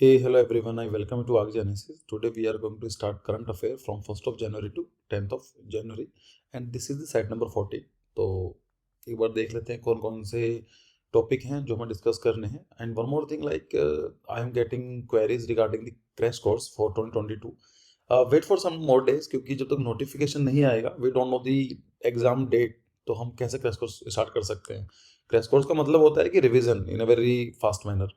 Hey, hello everyone. I welcome you to Arc Genesis. Today we are going to start current affair from 1st of January to 10th of January and this is the site number 40. तो एक बार देख लेते हैं कौन कौन से topic हैं जो हमें डिस्कस करने हैं and one more thing like I am getting queries regarding the crash course for 2022. Wait for some more days क्योंकि जब तक नोटिफिकेशन नहीं आएगा we don't know the exam date तो हम कैसे क्रैश कोर्स स्टार्ट कर सकते हैं. क्रैश कोर्स का मतलब होता है कि revision in a very fast manner.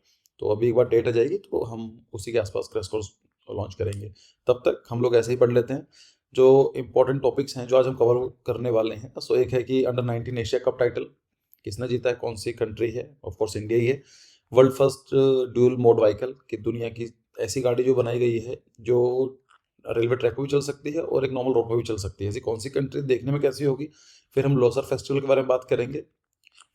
तो अभी एक बार डेट आ जाएगी तो हम उसी के आसपास क्रैश कोर्स लॉन्च करेंगे. तब तक हम लोग ऐसे ही पढ़ लेते हैं जो इंपॉर्टेंट टॉपिक्स हैं जो आज हम कवर करने वाले हैं. सो एक है कि अंडर 19 एशिया कप टाइटल किसने जीता है, कौन सी कंट्री है, ऑफ कोर्स इंडिया ही है. World first dual mode vehicle कि दुनिया की ऐसी गाड़ी जो बनाई गई है जो रेलवे ट्रैक पर भी चल सकती है और एक नॉर्मल रोड पर भी चल सकती है, ऐसी कौन सी कंट्री देखने में कैसी होगी. फिर हम लोसर फेस्टिवल के बारे में बात करेंगे.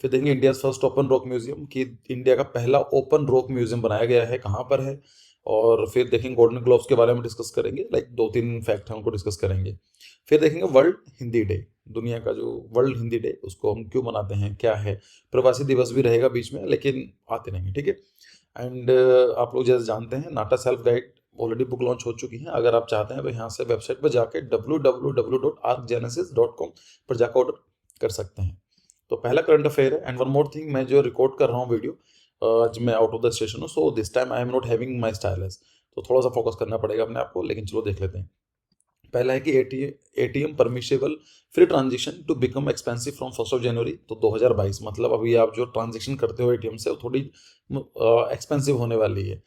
फिर देखेंगे India first open rock museum कि इंडिया का पहला ओपन रॉक म्यूजियम बनाया गया है, कहाँ पर है. और फिर देखेंगे गोल्डन ग्लोब्स के बारे में डिस्कस करेंगे, लाइक 2-3 फैक्ट हैं उनको डिस्कस करेंगे. फिर देखेंगे वर्ल्ड हिंदी डे, दुनिया का जो वर्ल्ड हिंदी डे उसको हम क्यों मनाते हैं, क्या है. प्रवासी दिवस भी रहेगा बीच में लेकिन आते रहेंगे, ठीक है. एंड आप लोग जैसे जानते हैं NATA self guide already book launch हो चुकी है. अगर आप चाहते हैं तो यहाँ से वेबसाइट पर जाके www.arcgenesis.com पर जाकर ऑर्डर कर सकते हैं. तो पहला करंट अफेयर है. एंड वन मोर थिंग, मैं जो रिकॉर्ड कर रहा हूँ वीडियो आज मैं आउट ऑफ द स्टेशन हूँ, so this time I am not having my stylus, तो थोड़ा सा फोकस करना पड़ेगा अपने आप को. लेकिन चलो देख लेते हैं. पहला है कि ATM permissible free transaction to become expensive from 1st of January. तो 2022 मतलब अभी आप जो ट्रांजेक्शन करते हो एटीएम से वो थोड़ी एक्सपेंसिव होने वाली है.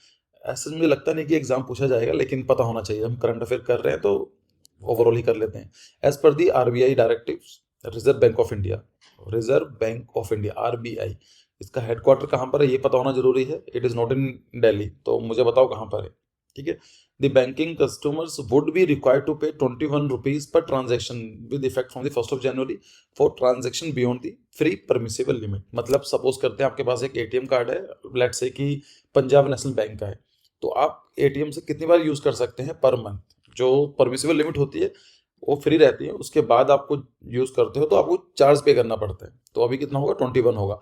ऐसा मुझे लगता नहीं कि एग्जाम पूछा जाएगा लेकिन पता होना चाहिए. हम करंट अफेयर कर रहे हैं तो ओवरऑल ही कर लेते हैं. As per the RBI directive, reserve bank of India, reserve bank of India RBI, इसका हेडक्वार्टर कहाँ पर है ये पता होना जरूरी है. It is not in Delhi, तो मुझे बताओ कहाँ पर है, ठीक है. The banking customers would be required to pay 21 rupees per transaction with effect from the 1st of January for transaction beyond the free permissible limit. मतलब सपोज करते हैं आपके पास एक एटीएम कार्ड है, लेट्स से कि पंजाब नेशनल बैंक का है, तो आप एटीएम से कितनी बार यूज कर सकते हैं पर मंथ. जो परमिसिबल लिमिट होती है वो फ्री रहती है, उसके बाद आपको यूज करते हो तो आपको चार्ज पे करना पड़ता है. तो अभी कितना होगा, 21 होगा.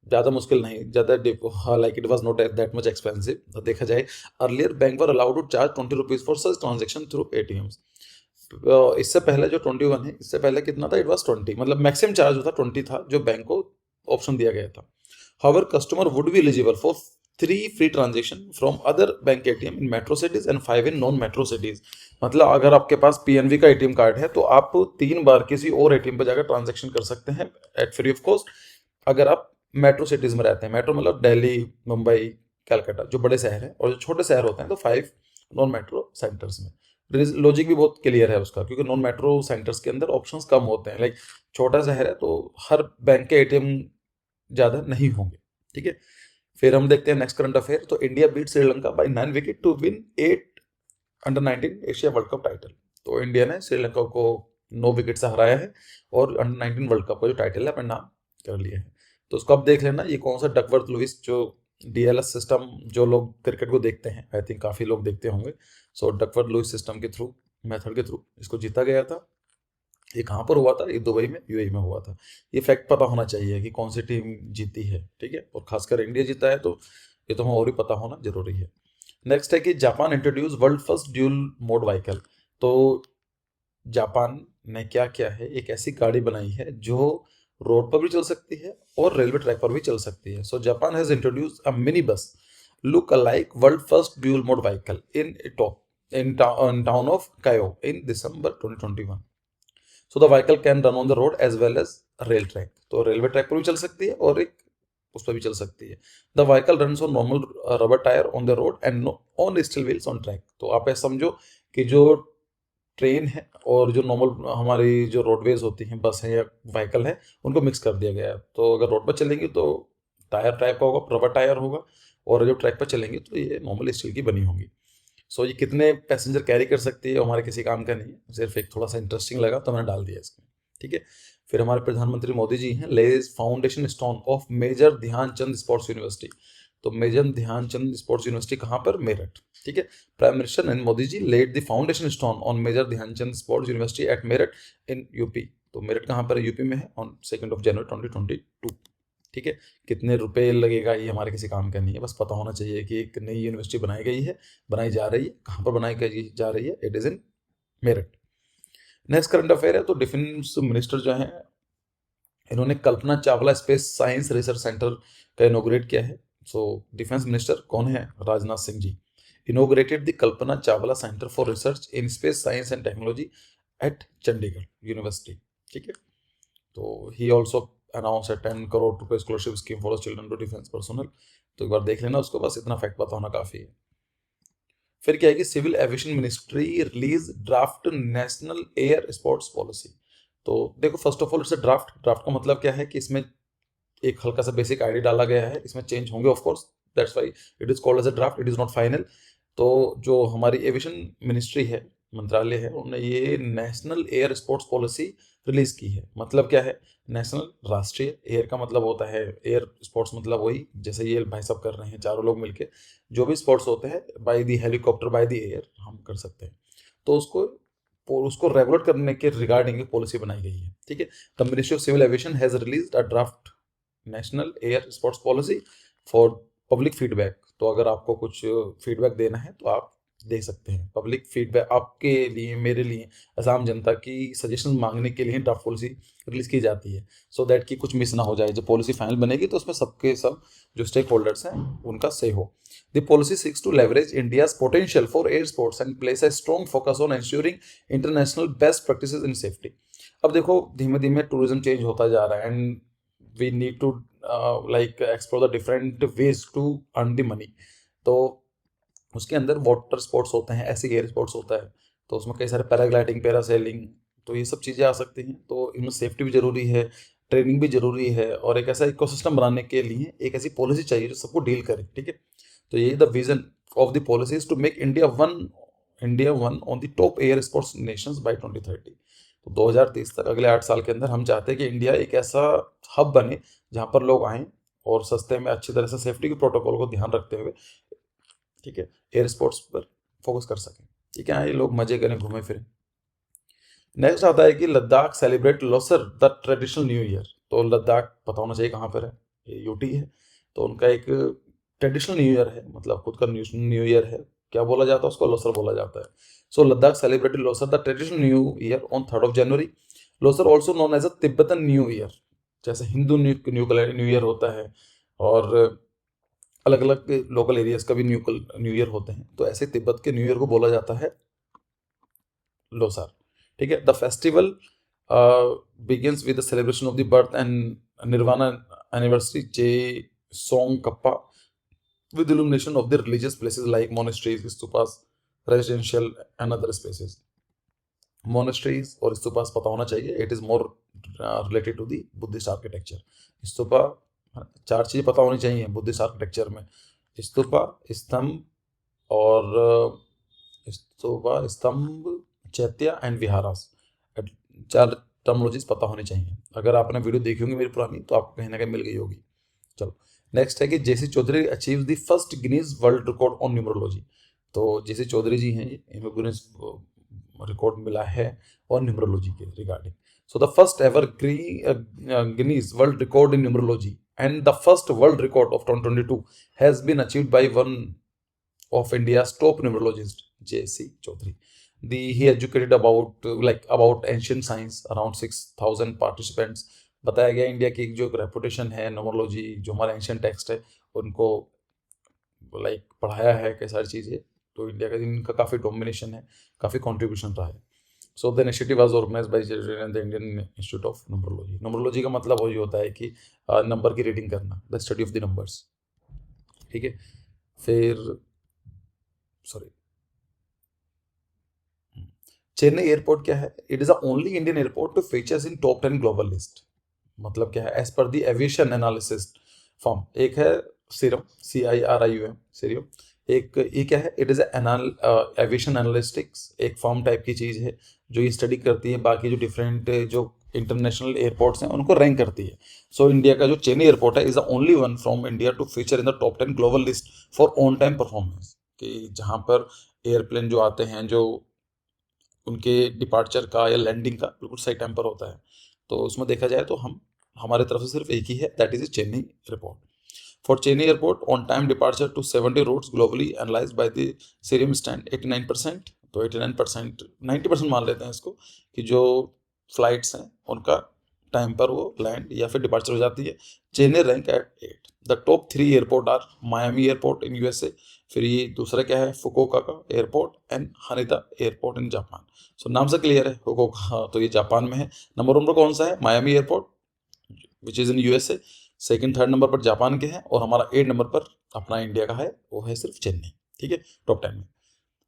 ज़्यादा मुश्किल नहीं, ज़्यादा like it was not that much expensive. देखा जाए earlier bank were allowed to charge 20 rupees for such transaction through ATMs. इससे पहले जो 21 है, इससे पहले कितना था, इट वाज 20, मतलब मैक्सिमम चार्ज होता 20 था जो बैंक को ऑप्शन दिया गया था. However customer would be eligible for 3 free transaction from other bank ATM in metro cities and 5 in non metro cities. मतलब अगर आपके पास पीएनबी का एटीएम कार्ड है तो आप 3 बार किसी और एटीएम पर जाकर ट्रांजेक्शन कर सकते हैं एट फ्री ऑफ कॉस्ट अगर आप मेट्रो सिटीज में रहते हैं. मेट्रो मतलब दिल्ली, मुंबई, कलकत्ता जो बड़े शहर हैं, और जो छोटे शहर होते हैं तो 5 नॉन मेट्रो सेंटर्स में. लॉजिक भी बहुत क्लियर है उसका क्योंकि नॉन मेट्रो सेंटर्स के अंदर ऑप्शंस कम होते हैं. लाइक छोटा शहर है तो हर बैंक के एटीएम ज़्यादा नहीं होंगे, ठीक है. फिर हम देखते हैं नेक्स्ट करंट अफेयर. तो India beat Sri Lanka by 9 wicket to win 8 under 19 Asia world cup title. तो इंडिया ने श्रीलंका को 9 विकेट से हराया है और अंडर 19 वर्ल्ड कप का जो टाइटल है अपने नाम कर लिया है. तो उसको आप देख लेना. ये कौन सा डकवर्थ लुइस जो डीएलएस सिस्टम जो लोग क्रिकेट को देखते हैं, आई थिंक काफ़ी लोग देखते होंगे. सो डकवर्थ लुइस सिस्टम के थ्रू, मेथड के थ्रू इसको जीता गया था. ये कहाँ पर हुआ था, ये दुबई में, यूएई में हुआ था. ये फैक्ट पता होना चाहिए कि कौन सी टीम जीती है, ठीक है. और खासकर इंडिया जीता है तो ये तो हमें और भी पता होना जरूरी है. नेक्स्ट है कि Japan introduce world first dual mode vehicle. तो जापान ने क्या किया है, एक ऐसी गाड़ी बनाई है जो रोड पर भी चल सकती है और रेलवे ट्रैक पर भी चल सकती है. So Japan has introduce a mini bus look alike world first dual mode vehicle in town of Kaiyo in December 2021. So the vehicle can run on the road as well as rail track. तो railway track पर भी चल सकती है और एक उस पर भी चल सकती है. The vehicle run on normal rubber tyre on the road and on steel wheels on track. तो आप ऐसा समझो कि जो ट्रेन है और जो नॉर्मल हमारी जो रोडवेज होती हैं, बस है या व्हीकल है, उनको मिक्स कर दिया गया है. तो अगर रोड पर चलेंगी तो टायर टाइप का होगा, रबर टायर होगा, और जब ट्रैक पर चलेंगी तो ये नॉर्मल स्टील की बनी होंगी. सो ये कितने पैसेंजर कैरी कर सकती है हमारे किसी काम का नहीं है, सिर्फ एक थोड़ा सा इंटरेस्टिंग लगा तो मैंने डाल दिया इसमें, ठीक है. फिर हमारे प्रधानमंत्री मोदी जी हैं lays foundation stone of major Dhyanchand sports university. तो मेजर ध्यानचंद स्पोर्ट्स यूनिवर्सिटी कहाँ पर, मेरठ, ठीक है. Prime minister Narendra Modi ji laid the foundation stone on major Dhyanchand sports university at Meerut in UP. तो मेरठ कहाँ पर है, यूपी में है, ऑन 2 जनवरी 2022, ठीक है, कितने रुपए लगेगा ये हमारे किसी काम का नहीं है, बस पता होना चाहिए कि एक नई यूनिवर्सिटी बनाई गई है, बनाई जा रही है, कहाँ पर बनाई गई जा रही है, it is in Meerut. Next current affair है, तो डिफेंस मिनिस्टर जो हैं इन्होंने Kalpana Chawla space science research centre का इनोग्रेट किया है। सो डिफेंस मिनिस्टर कौन है? Rajnath Singh ji inaugurated the Kalpana Chawla centre for research in space science and technology at Chandigarh university. ठीक है, तो ही ऑल्सो अनाउंस है 10 करोड़ रुपए scholarship scheme for children to defence personnel. तो एक बार देख लेना उसको, बस इतना फैक्ट पता होना काफी है। फिर क्या है कि civil aviation ministry release draft national air sports policy. तो देखो, first of all it's draft. Draft का मतलब क्या है कि इसमें एक हल्का सा बेसिक आइडिया डाला गया है, इसमें चेंज होंगे of course, that's why it is called as a draft, it is not final. तो जो हमारी एविएशन मिनिस्ट्री है, मंत्रालय है, उन्होंने ये national air sports policy release की है। मतलब क्या है? नेशनल, राष्ट्रीय। एयर का मतलब होता है एयर स्पोर्ट्स, मतलब वही जैसे ये भाई सब कर रहे हैं चारों लोग मिलके, जो भी स्पोर्ट्स होते हैं by the helicopter, by the air हम कर सकते हैं। तो उसको रेगुलेट करने के रिगार्डिंग एक पॉलिसी बनाई गई है। ठीक है, the ministry of civil aviation has released a draft national air sports policy for public feedback. तो अगर आपको कुछ फीडबैक देना है तो आप दे सकते हैं। पब्लिक फीडबैक आपके लिए, मेरे लिए, आसाम जनता की सजेशन मांगने के लिए ड्राफ्ट पॉलिसी रिलीज की जाती है, सो दैट कि कुछ मिस ना हो जाए। जब पॉलिसी फाइनल बनेगी तो उसमें सबके सब जो स्टेक होल्डर्स हैं उनका से हो। The policy seeks to leverage India's potential for air sports and place a strong focus on ensuring international best practices in safety. अब देखो, धीमे धीमे टूरिज्म चेंज होता जा रहा है and we need to like explore the different ways to earn the money। तो उसके अंदर वाटर स्पोर्ट्स होते हैं, ऐसे एयर स्पोर्ट्स होता है, तो उसमें कई सारे पैराग्लाइडिंग, पैरासेलिंग, तो ये सब चीज़ें आ सकती हैं। तो इनमें सेफ्टी भी जरूरी है, ट्रेनिंग भी जरूरी है, और एक ऐसा इकोसिस्टम बनाने के लिए एक ऐसी पॉलिसी चाहिए जो सबको डील करे। ठीक है, तो यही the vision of the policy is to make India one on the top air sports nations by 2030। तो 2030 तक, अगले 8 साल के अंदर, हम चाहते हैं कि इंडिया एक ऐसा हब बने जहाँ पर लोग आएँ और सस्ते में अच्छी तरह से सेफ्टी के प्रोटोकॉल को ध्यान रखते हुए, ठीक है, एयर स्पोर्ट्स पर फोकस कर सकें। ठीक है, ये लोग मजे करें, घूमे फिरें। नेक्स्ट आता है कि Ladakh celebrate Losar the traditional new year. तो लद्दाख पता होना चाहिए कहाँ पर है, ये यूटी है। तो उनका एक ट्रेडिशनल न्यू ईयर है, मतलब खुद का न्यू ईयर है। क्या बोला जाता है उसको? लोसर बोला जाता है। So Ladakh celebrated Losar the traditional new year on 3rd of January। Losar also known as a Tibetan new year. जैसे हिंदू न्यू ईयर होता है, और अलग अलग लोकल एरियाज का भी न्यू ईयर होते हैं, तो ऐसे तिब्बत के न्यू ईयर को बोला जाता है लोसार। ठीक है, the festival begins with the celebration of the birth and nirvana anniversary Je Tsong Khapa with illumination of the religious places like monasteries, stupas, residential and other spaces। monasteries और stupas पता होना चाहिए, it is more related to the Buddhist architecture। Stupa, चार चीजें पता होनी चाहिए Buddhist architecture में: स्तूपा, स्तंभ, और स्तूपा, स्तंभ, चैत्य एंड विहारास। चार टर्मोलॉजीज पता होनी चाहिए। अगर आपने वीडियो देखी होगी मेरी पुरानी, तो आपको कहीं ना कहीं मिल गई होगी। चलो, नेक्स्ट है कि JC Chaudhary achieve the first Guinness world record on numerology. तो जेसी चौधरी जी हैं, इनको गिनीज रिकॉर्ड मिला है और न्यूमरोलॉजी के regarding. So the first ever Guinness world record in numerology and the first world record of 2022 has been achieved by one of India's top numerologist, J.C. Chaudhary. He educated about ancient science, around 6,000 participants। बताया गया India की जो reputation है numerology, जो हमारा ancient text है, उनको पढ़ाया है कई सारी चीज़ें। तो इंडिया का इनका काफ़ी डोमिनेशन है, काफ़ी कॉन्ट्रीब्यूशन रहा है। So the initiative was organised by the Indian institute of numerology. Numerology का मतलब वही होता है कि नंबर की रीडिंग करना, the study of the numbers. ठीक है, फिर सॉरी, चेन्नई एयरपोर्ट क्या है? It is the only Indian airport to features in top 10 global list. मतलब क्या है? As per the aviation analysis firm, एक है सीरम, CIRIUM, सीरियम। एक ये क्या है? इट इज एविएशन एनालिस्टिक्स, एक फर्म टाइप की चीज है जो ये स्टडी करती है बाकी जो डिफरेंट जो इंटरनेशनल एयरपोर्ट्स हैं उनको रैंक करती है। सो इंडिया का जो चेन्नई एयरपोर्ट है is the only one from India to feature in the top 10 global list for on time performance. कि जहाँ पर एयरप्लेन जो आते हैं, जो उनके डिपार्चर का या लैंडिंग का बिल्कुल सही टाइम पर होता है, तो उसमें देखा जाए तो हम हमारे तरफ से सिर्फ एक ही है, that is Chennai airport. For Chennai Airport, on-time departure to 70 routes globally analyzed by the Cirium stand 89%. तो 89%, 90% मान लेते हैं इसको कि जो फ्लाइट्स हैं उनका टाइम पर वो लैंड या फिर डिपार्चर हो जाती है. Chennai rank at 8. The top 3 airport are Miami airport in USA, फिर ये दूसरा क्या है फुकुओका का airport and Haneda airport in Japan. So नाम से क्लियर है, फुकुओका तो ये जापान में है. नंबर 1 पर कौन सा है? Miami airport which is in USA. Second third number पर जापान के हैं और हमारा 8 नंबर पर अपना इंडिया का है, वो है सिर्फ चेन्नई. ठीक है, टॉप 10 में.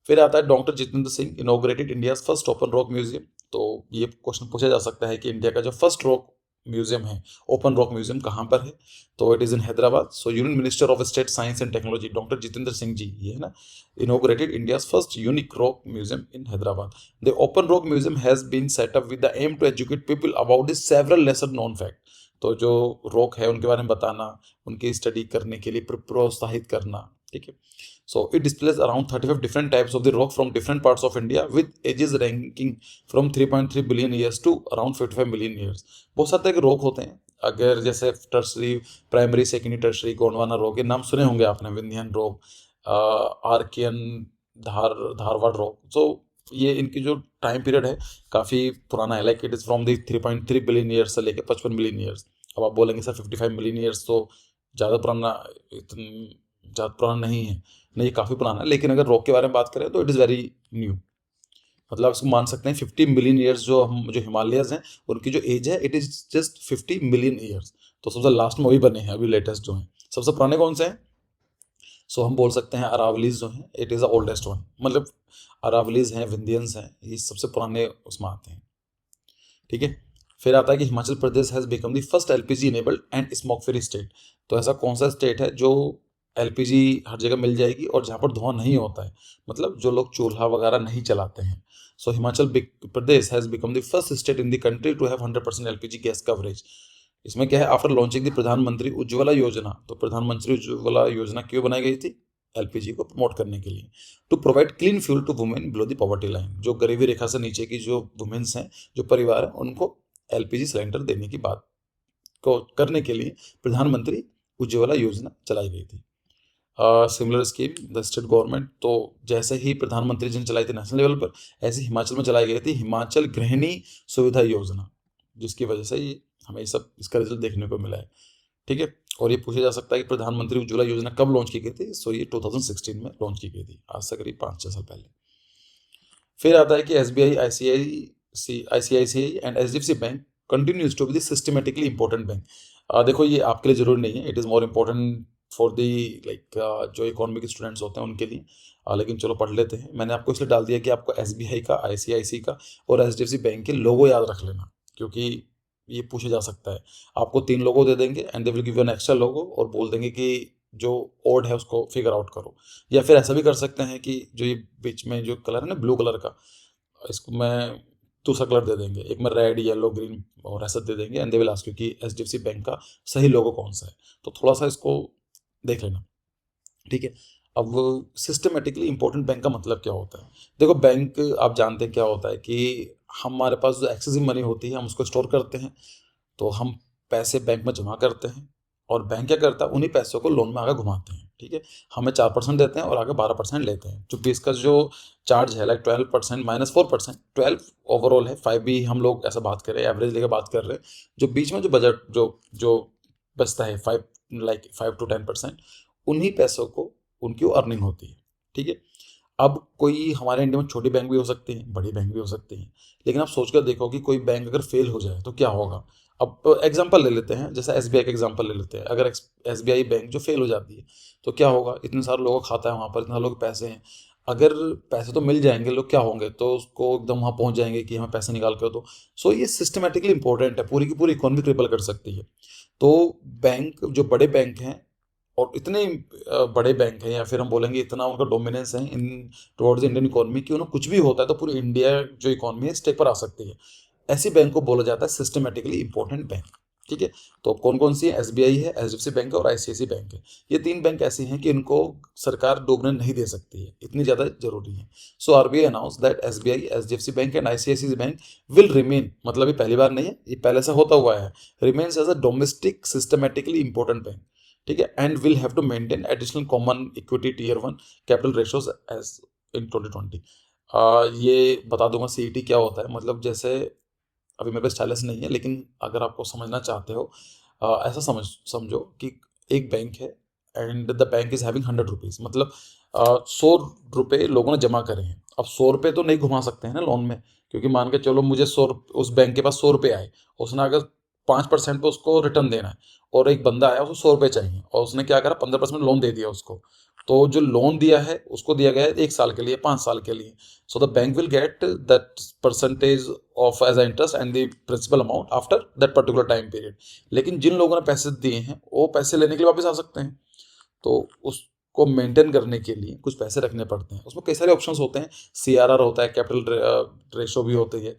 फिर आता है doctor Jitendra Singh inaugurated India's first open rock museum. तो ये क्वेश्चन पूछा जा सकता है कि इंडिया का जो फर्स्ट रॉक म्यूजियम है, ओपन रॉक म्यूजियम, कहाँ पर है? तो it is in Hyderabad. So union minister of state science and technology doctor Jitendra Singh ji, ये है ना, inaugurated India's first unique rock museum in Hyderabad. The open rock museum has been set up with the aim to educate people about the several lesser known fact. तो जो rock है उनके बारे में बताना, उनकी स्टडी करने के लिए प्रोत्साहित करना. ठीक है. So it displays around 35 different types of the rock from different parts of India with ages ranging from 3.3 billion years to around 55 million years. बहुत सारे तरह के रॉक होते हैं. अगर जैसे tertiary, primary, secondary, tertiary, Gondwana rock, ये नाम सुने होंगे आपने. Vindhyan rock, Archaean, Dharwad rock. तो ये इनकी जो टाइम पीरियड है काफ़ी पुराना है. Like it is from the 3.3 billion years से लेकर 55 मिलियन ईयर्स. अब आप बोलेंगे सर 55 मिलियन ईयर्स तो ज़्यादा पुराना, ज़्यादा पुराना नहीं है. नहीं, काफ़ी पुराना है, लेकिन अगर रॉक के बारे में बात करें तो इट इज़ वेरी न्यू. मतलब इसको मान सकते हैं 50 मिलियन ईयर्स जो हिमालयस हैं उनकी जो एज है it is just 50 million years. तो सबसे लास्ट में वही बने हैं अभी लेटेस्ट जो हैं. सबसे पुराने कौन से हैं? सो हम बोल सकते हैं अरावलीज जो हैं, it is the oldest one. मतलब अरावलीज हैं, विंध्यंस हैं, ये सबसे पुराने उसमें आते हैं. ठीक है. फिर आता है कि Himachal Pradesh has become the first LPG enabled and smoke free state. तो ऐसा कौन सा स्टेट है जो एलपीजी हर जगह मिल जाएगी और जहाँ पर धुआं नहीं होता है, मतलब जो लोग चूल्हा वगैरह नहीं चलाते हैं. So Himachal Pradesh has become the first state in the country to have 100% LPG gas coverage. इसमें क्या है, आफ्टर लॉन्चिंग द प्रधानमंत्री उज्ज्वला योजना. तो प्रधानमंत्री उज्ज्वला योजना क्यों बनाई गई थी? एलपीजी को प्रमोट करने के लिए. To provide clean fuel to women below the poverty line. जो गरीबी रेखा से नीचे की जो वुमेन्स हैं, जो परिवार है, उनको एलपीजी सिलेंडर देने की बात को करने के लिए प्रधानमंत्री उज्ज्वला योजना चलाई गई थी. Similar scheme the state government. तो जैसे ही प्रधानमंत्री जी ने चलाई थी नेशनल लेवल पर, ऐसे हिमाचल में चलाई गई थी हिमाचल गृहिणी सुविधा योजना, जिसकी वजह से ये हमें सब इसका रिजल्ट देखने को मिला है. ठीक है. और ये पूछा जा सकता है कि प्रधानमंत्री उज्ज्वला योजना कब लॉन्च की गई थी? सो ये 2016 में लॉन्च की गई थी, आज से करीब 5-6 साल पहले. फिर आता है कि SBI, ICICI and HDFC bank continues to be the systematically important bank. देखो ये आपके लिए जरूरी नहीं है, it is more important for the like जो इकोनॉमी के स्टूडेंट्स होते हैं उनके लिए. लेकिन चलो पढ़ लेते हैं. मैंने आपको इसलिए डाल दिया कि आपको एसबीआई का, आईसीआईसी का और एचडीएफसी बैंक के लोगो याद रख लेना, क्योंकि ये पूछा जा सकता है. आपको 3 लोगो दे देंगे and they will give you an extra logo और बोल देंगे कि जो ओड है उसको फिगर आउट करो. या फिर ऐसा भी कर सकते हैं कि जो ये बीच में जो कलर है ना ब्लू कलर का, इसको मैं दूसरा कलर दे देंगे, एक में रेड, येलो, ग्रीन और ऐसा दे देंगे and they will ask you कि एचडीएफसी बैंक का सही लोगो कौन सा है. तो थोड़ा सा इसको देख लेना. ठीक है. अब सिस्टमेटिकली इंपॉर्टेंट बैंक का मतलब क्या होता है? देखो बैंक आप जानते हैं क्या होता है कि हमारे पास जो एक्सेसिव मनी होती है हम उसको स्टोर करते हैं. तो हम पैसे बैंक में जमा करते हैं और बैंक क्या करता है, उन्हीं पैसों को लोन में आगे घुमाते हैं. ठीक है. हमें 4% देते हैं और आगे 12% लेते हैं. जो इसका जो चार्ज है लाइक 12% माइनस 4%, 12 ओवरऑल है, 5 भी हम लोग ऐसा बात कर रहे हैं, एवरेज लेकर बात कर रहे हैं. जो बीच में जो बजट जो बचता है 5 to 10%, उन्हीं पैसों को उनकी अर्निंग होती है. ठीक है. अब कोई हमारे इंडिया में छोटी बैंक भी हो सकती हैं, बड़ी बैंक भी हो सकती हैं, लेकिन आप सोचकर देखो कि कोई बैंक अगर फेल हो जाए तो क्या होगा. अब एग्जांपल ले लेते हैं, जैसे एसबीआई का एग्जांपल ले लेते हैं. अगर एसबीआई बैंक जो फेल हो जाती है तो क्या होगा, इतने सारे लोगों का खाता है वहाँ पर, इतने लोग पैसे हैं. अगर पैसे तो मिल जाएंगे, लोग क्या होंगे, तो उसको एकदम वहाँ पहुँच जाएंगे कि हमें पैसे निकाल कर दो. सो ये सिस्टमेटिकली इंपॉर्टेंट है, पूरी की पूरी इकोनॉमी ट्रिपल कर सकती है. तो बैंक जो बड़े बैंक हैं और इतने बड़े बैंक हैं, या फिर हम बोलेंगे इतना उनका डोमिनेंस है इन टुवर्ड्स इंडियन इकोनॉमी कि उन्हें कुछ भी होता है तो पूरी इंडिया जो इकोनॉमी है स्टेक पर आ सकती है. ऐसी बैंक को बोला जाता है सिस्टमेटिकली इंपॉर्टेंट बैंक. ठीक है। तो कौन कौन सी है? एसबीआई है, एचडीएफसी बैंक है और आईसीआईसीआई बैंक है। ये 3 बैंक ऐसे हैं कि इनको सरकार डूबने नहीं दे सकती है, इतनी ज़्यादा जरूरी है। So RBI announce that SBI, HDFC bank and ICICI bank will remain, मतलब ये पहली बार नहीं है, ये पहले से होता हुआ है, remains as a domestic systematically important bank, ठीक है, and will have to maintain additional common equity tier 1 capital ratios as in 2020। ये बता दूंगा सीईटी क्या होता है। मतलब जैसे अभी मेरे पास स्टाइलस नहीं है, लेकिन अगर आपको समझना चाहते हो, ऐसा समझो कि एक बैंक है and the bank is having 100 rupees, मतलब 100 रुपये लोगों ने जमा करे हैं। अब 100 रुपये तो नहीं घुमा सकते हैं ना लोन में, क्योंकि मान के चलो मुझे उस बैंक के पास 100 रुपये आए, उसने अगर 5% पे उसको रिटर्न देना है, और एक बंदा आया उसको 100 रुपये चाहिए, और उसने क्या करा, 15% लोन दे दिया उसको। तो जो लोन दिया है उसको दिया गया है 1 साल के लिए, 5 साल के लिए। So the bank will get that percentage of as a interest and the principal amount after that particular time period। लेकिन जिन लोगों ने पैसे दिए हैं वो पैसे लेने के लिए वापस आ सकते हैं। तो उसको मेंटेन करने के लिए कुछ पैसे रखने पड़ते हैं। उसमें कई सारे ऑप्शंस होते हैं, सीआरआर होता है, कैपिटल रेशो भी होती है,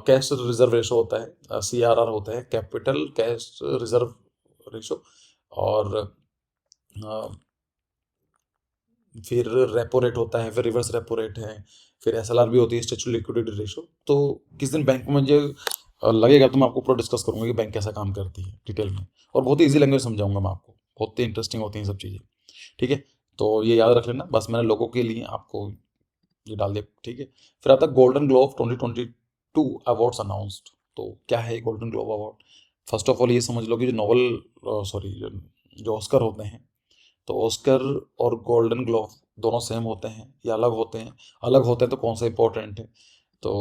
कैश रिजर्व रेशो होता है, सीआरआर होता है, कैपिटल कैश रिजर्व रेशो, और फिर रेपो रेट होता है, फिर रिवर्स रेपो रेट है, फिर एसएलआर भी होती है, स्टैच्यूटरी लिक्विडिटी रेशो। तो किस दिन बैंक में मुझे लगेगा तो मैं आपको पूरा डिस्कस करूंगा कि बैंक कैसा काम करती है डिटेल में, और बहुत ही ईजी लैंग्वेज समझाऊंगा मैं आपको, बहुत ही इंटरेस्टिंग होती हैं सब चीज़ें, ठीक है। तो ये याद रख लेना, बस मैंने लोगों के लिए आपको ये डाल दिया, ठीक है। फिर आता है गोल्डन ग्लोब 2022 अवार्ड्स अनाउंस्ड। तो क्या है golden globe award? First of all ये समझ लो कि जो नॉवल सॉरी जो ऑस्कर होते हैं, तो ऑस्कर और गोल्डन ग्लोब दोनों सेम होते हैं या अलग होते हैं? अलग होते हैं तो कौन सा इंपॉर्टेंट है? तो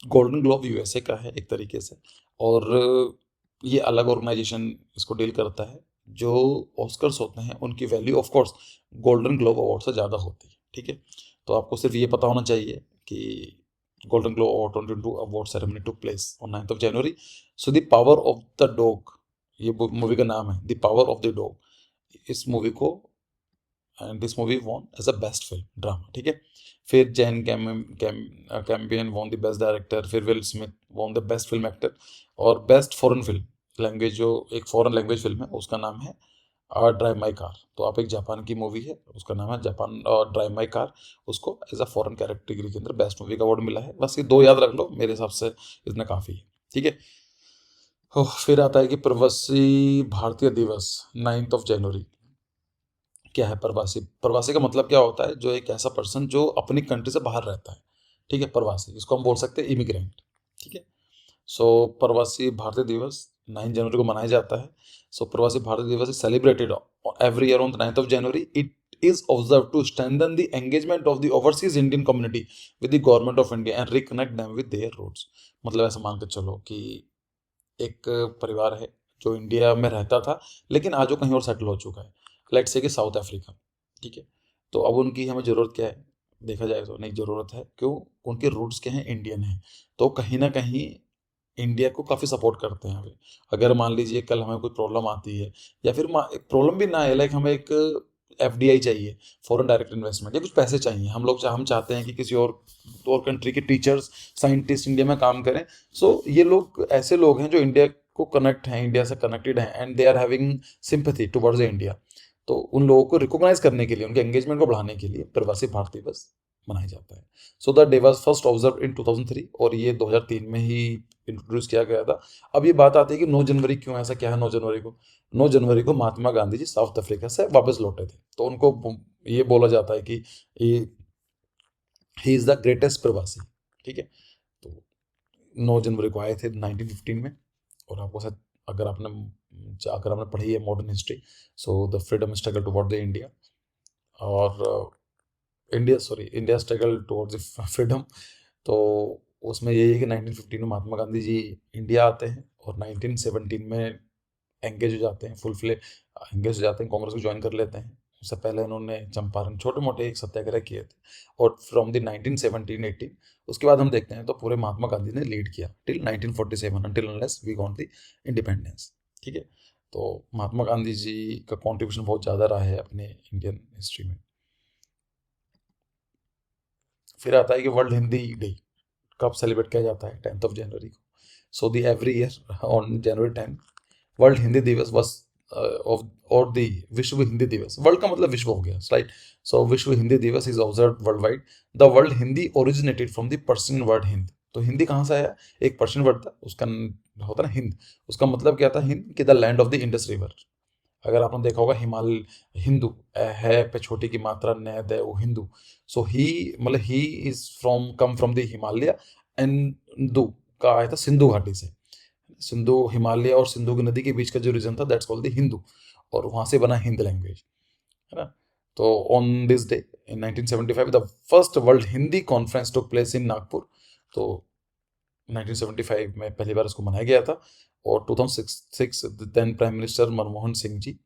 गोल्डन ग्लोब यूएसए का है एक तरीके से, और ये अलग ऑर्गेनाइजेशन इसको डील करता है। जो ऑस्कर्स होते हैं उनकी value of course golden globe award से ज़्यादा होती है, ठीक है। तो आपको सिर्फ ये पता होना चाहिए कि golden globe award 2022 award ceremony took place on 9th of January। So the power of the dog, ये मूवी का नाम है, the power of the dog. इस मूवी को, and this movie won as a best film drama, ठीक है। फिर Jane Campion won the best director, फिर Will Smith won the best film actor, और बेस्ट फॉरेन फिल्म लैंग्वेज, जो एक foreign language film है उसका नाम है ड्राइव माई कार। तो आप एक जापान की मूवी है, उसका नाम है जापान ड्राइव माई कार, उसको एज अ फॉरेन कैटेगरी के अंदर बेस्ट मूवी का अवार्ड मिला है। बस ये 2 याद रख लो, मेरे हिसाब से इतना काफ़ी है, ठीक है। फिर आता है कि प्रवासी भारतीय दिवस 9th of January। क्या है प्रवासी? प्रवासी का मतलब क्या होता है? जो एक ऐसा पर्सन जो अपनी कंट्री से बाहर रहता है, ठीक है, प्रवासी, इसको हम बोल सकते हैं इमिग्रेंट, ठीक है। सो प्रवासी भारतीय दिवस 9 जनवरी को मनाया जाता है। सो प्रवासी भारतीय दिवस is celebrated every year on the 9th of January। It is observed to strengthen the engagement of the overseas Indian community with the government of India and reconnect them with their roots। मतलब ऐसा मान के चलो कि एक परिवार है जो इंडिया में रहता था, लेकिन आज वो कहीं और सेटल हो चुका है, लेट्स से कि साउथ अफ्रीका, ठीक है। तो अब उनकी हमें ज़रूरत क्या है? देखा जाए तो नहीं ज़रूरत है, क्यों? उनके रूट्स क्या हैं? इंडियन हैं। तो कहीं ना कहीं इंडिया को काफ़ी सपोर्ट करते हैं अभी। अगर मान लीजिए कल हमें कोई प्रॉब्लम आती है, या फिर प्रॉब्लम भी ना है, लाइक हमें एक एफडीआई चाहिए, फॉरेन डायरेक्ट इन्वेस्टमेंट, या कुछ पैसे चाहिए, हम चाहते हैं कि किसी और कंट्री के टीचर्स साइंटिस्ट इंडिया में काम करें। सो ये लोग ऐसे लोग हैं जो इंडिया को कनेक्ट हैं, इंडिया से कनेक्टेड हैं, and they are having sympathy towards India. तो उन लोगों को रिकॉग्नाइज करने के लिए, उनके एंगेजमेंट को बढ़ाने के लिए प्रवासी भारतीय दिवस मनाया जाता है। So the day was first observe in 2003, और ये 2003 में ही इंट्रोड्यूस किया गया था। अब ये बात आती है कि 9 जनवरी क्यों? ऐसा क्या है 9 जनवरी को? 9 जनवरी को महात्मा गांधी जी साउथ अफ्रीका से वापस लौटे थे, तो उनको ये बोला जाता है कि ही इज द ग्रेटेस्ट प्रवासी, ठीक है। तो 9 जनवरी को आए थे 1915 में। और आपको शायद, अगर आपने पढ़ी है modern history, so the freedom struggle toward the India, और इंडिया स्ट्रगल टुवर्ड्स फ्रीडम। तो उसमें यही है कि 1915 में महात्मा गांधी जी इंडिया आते हैं, और 1917 में एंगेज हो जाते हैं, एंगेज हो जाते हैं, कांग्रेस को ज्वाइन कर लेते हैं। उससे पहले उन्होंने चंपारण छोटे मोटे एक सत्याग्रह किए थे, और फ्रॉम द 1917-18 उसके बाद हम देखते हैं तो पूरे महात्मा गांधी ने लीड किया till 1947, until unless we got the independence, ठीक है। तो महात्मा गांधी जी का कॉन्ट्रीब्यूशन बहुत ज़्यादा रहा है अपने इंडियन हिस्ट्री में। फिर आता है कि वर्ल्ड हिंदी डे कब सेलिब्रेट किया जाता है? 10th of January को। So the every year on January 10 world Hindi Diwas was और द विश्व हिंदी दिवस, वर्ल्ड का मतलब विश्व हो गया, राइट। सो विश्व हिंदी दिवस is observe world wide. The world Hindi originated from the Persian word Hind. तो हिंदी कहाँ से आया? एक पर्शियन वर्ड था, उसका होता ना हिंद, उसका मतलब क्या था? हिंद कि the land of the Indus river. अगर आपने देखा होगा हिमालय, हिंदू है पे छोटी की मात्रा न दे वो हिंदू। सो ही मतलब he is from come from the Himalaya and दू का आया था सिंधु घाटी से। सिंधु हिमालय और सिंधु की नदी के बीच का जो रीजन था दैट्स कॉल्ड द हिंदू, और वहां से बना हिंद लैंग्वेज, है ना। तो on this day in 1975 the first world Hindi conference took place in Nagpur. तो 1975 में पहली बार इसको मनाया गया था, और 2006 then prime minister Manmohan Singh ji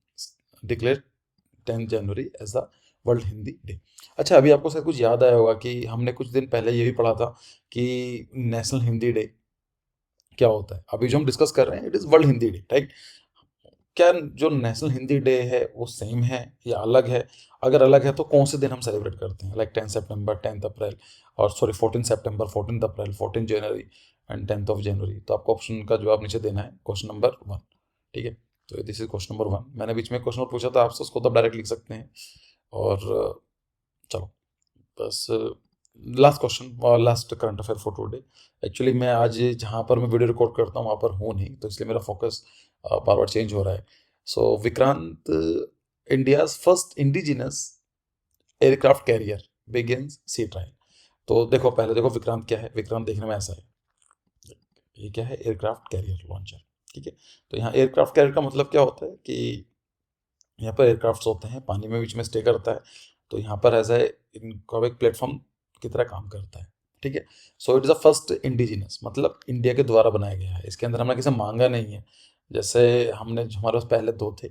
declare 10 January as the world Hindi day. अच्छा, अभी आपको शायद कुछ याद आया होगा कि हमने कुछ दिन पहले ये भी पढ़ा था कि नेशनल हिंदी डे क्या होता है। अभी जो हम डिस्कस कर रहे हैं it is world Hindi day, right. क्या जो नेशनल हिंदी डे है वो सेम है या अलग है? अगर अलग है तो कौन से दिन हम सेलिब्रेट करते हैं? लाइक 10 सितंबर, 10 अप्रैल, और sorry 14 September, 14 April, 14 January and 10 of January. तो आपको ऑप्शन का जवाब नीचे देना है, क्वेश्चन नंबर 1, ठीक है। तो दिस इज क्वेश्चन नंबर 1। मैंने बीच में क्वेश्चन और पूछा था आपसे, उसको तो आप डायरेक्ट लिख सकते हैं। और चलो बस लास्ट क्वेश्चन और last current affair for today. Actually मैं आज जहाँ पर मैं वीडियो रिकॉर्ड करता हूँ वहाँ पर हूँ नहीं, तो इसलिए मेरा फोकस बार बार चेंज हो रहा है। So Vikrant, India's first indigenous aircraft carrier begins sea trial. तो देखो, पहले देखो विक्रांत क्या है। विक्रांत देखने में ऐसा है, ये क्या है? एयरक्राफ्ट कैरियर लॉन्चर, ठीक है। तो यहाँ एयरक्राफ्ट कैरियर का मतलब क्या होता है कि यहाँ पर एयरक्राफ्ट होते हैं, पानी में बीच में स्टे करता है। तो यहाँ पर एज ए इनका एक प्लेटफॉर्म की तरह काम करता है, ठीक है। So it is a first indigenous, मतलब इंडिया के द्वारा बनाया गया है। इसके अंदर हमने किसी मांगा नहीं है, जैसे हमने हमारे पास पहले 2 थे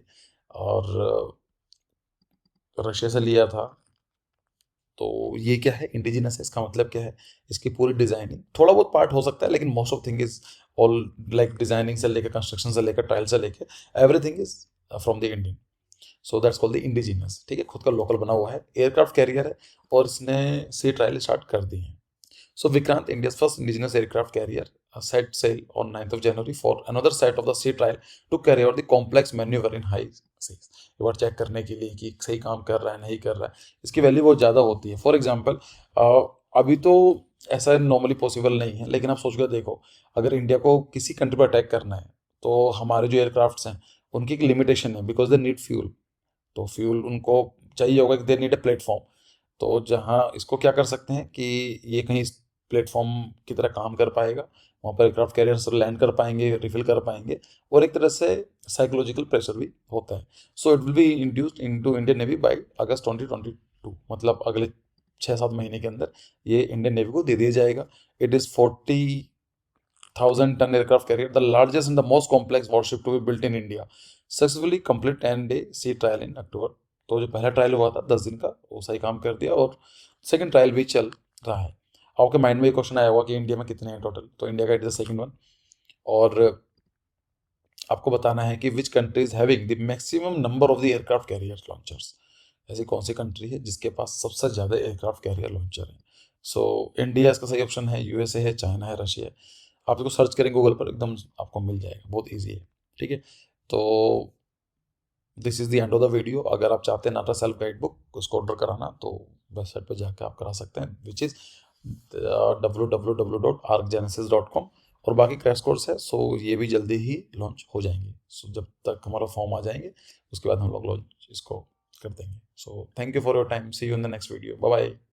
और रशिया से लिया था। तो ये क्या है? इंडिजिनस है। इसका मतलब क्या है? इसकी पूरी डिजाइनिंग, थोड़ा बहुत पार्ट हो सकता है लेकिन most of thing is all, like designing से लेकर कंस्ट्रक्शन से लेकर ट्रायल से लेकर everything is from the Indian. So that's called the indigenous, ठीक है। खुद का लोकल बना हुआ है, एयरक्राफ्ट कैरियर है, और इसने सी ट्रायल स्टार्ट कर दी है। So Vikrant, India's first indigenous aircraft carrier, set sail on 9th of January for another set of the sea trial to carry out the complex maneuver in high seas। एक बार check करने के लिए कि सही काम कर रहा है नहीं कर रहा है, इसकी वैल्यू बहुत ज़्यादा होती है। फॉर एग्जांपल, अभी तो ऐसा नॉर्मली पॉसिबल नहीं है, लेकिन आप सोच कर देखो, अगर इंडिया को किसी कंट्री पर अटैक करना है तो हमारे जो एयरक्राफ्ट्स हैं उनकी एक लिमिटेशन है, बिकॉज दे नीड फ्यूल। तो फ्यूल उनको चाहिए होगा कि दे नीड ए प्लेटफॉर्म। तो जहाँ इसको क्या कर सकते हैं कि ये कहीं प्लेटफॉर्म की तरह काम कर पाएगा, वहाँ पर एयरक्राफ्ट कैरियर्स लैंड कर पाएंगे, रिफिल कर पाएंगे, और एक तरह से साइकोलॉजिकल प्रेशर भी होता है। So it will be induced into Indian navy by August 2022, मतलब अगले 6-7 महीने के अंदर ये इंडियन नेवी को दे दिया जाएगा। It is 40,000 ton aircraft carrier, the largest and the most complex warship to be built in India, successfully complete 10-day sea trial in October. तो जो पहला ट्रायल हुआ था 10 दिन का, वो सही काम कर दिया, और सेकंड ट्रायल भी चल रहा है। आपके माइंड में ये क्वेश्चन आया होगा कि इंडिया में कितने हैं टोटल, तो इंडिया का it is the second one. और आपको बताना है कि which country is having the maximum number of the aircraft carrier launchers. ऐसी कौन सी कंट्री है जिसके पास सबसे ज़्यादा एयरक्राफ्ट कैरियर लॉन्चर है? सो इंडिया इसका सही ऑप्शन है, यूएसए है, चाइना है, रशिया है। आप इसको सर्च करेंगे गूगल पर, एकदम आपको मिल जाएगा, बहुत ईजी है, ठीक है। तो this is the end of the video. अगर आप चाहते हैं नाटा सेल्फ गाइड बुक उसको ऑर्डर कराना, तो वेबसाइट पर जाकर आप करा सकते हैं, विच इज़ www.arcgenesis.com। और बाकी क्रैश कोर्स है, सो ये भी जल्दी ही लॉन्च हो जाएंगे। सो जब तक हमारा फॉर्म आ जाएंगे उसके बाद हम लोग लॉन्च इसको कर देंगे। So thank you for your time, see you in the next video, bye bye.